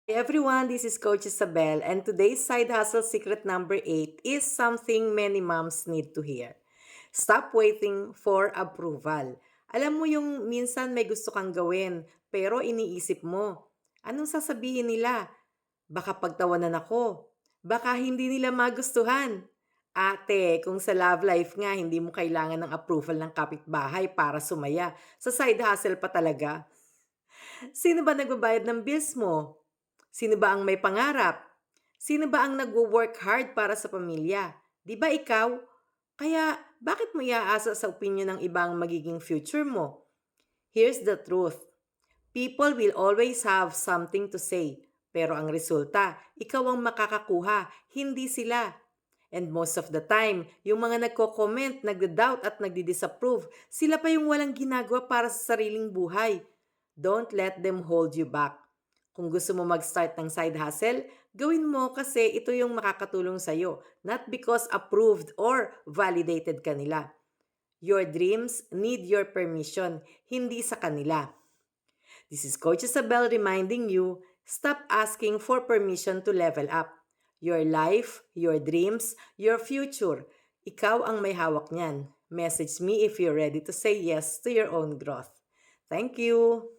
Hey everyone, this is Coach Isabel, and today's side hustle secret number 8 is something many moms need to hear. Stop waiting for approval. Alam mo yung minsan may gusto kang gawin, pero iniisip mo, anong sasabihin nila? Baka pagtawanan ako. Baka hindi nila magustuhan. Ate, kung sa love life nga, hindi mo kailangan ng approval ng kapitbahay para sumaya. Sa side hustle pa talaga. Sino ba nagbabayad ng bills mo? Sino ba ang may pangarap? Sino ba ang nagwo-work hard para sa pamilya? 'Di ba ikaw? Kaya bakit mo iaasa sa opinyon ng ibang magiging future mo? Here's the truth. People will always have something to say. Pero ang resulta, ikaw ang makakakuha, hindi sila. And most of the time, yung mga nagko-comment, nagda-doubt at nagdi-disapprove, sila pa yung walang ginagawa para sa sariling buhay. Don't let them hold you back. Kung gusto mo mag-start ng side hustle, gawin mo kasi ito yung makakatulong sa'yo, not because approved or validated kanila. Your dreams need your permission, hindi sa kanila. This is Coach Isabel reminding you, stop asking for permission to level up. Your life, your dreams, your future. Ikaw ang may hawak niyan. Message me if you're ready to say yes to your own growth. Thank you.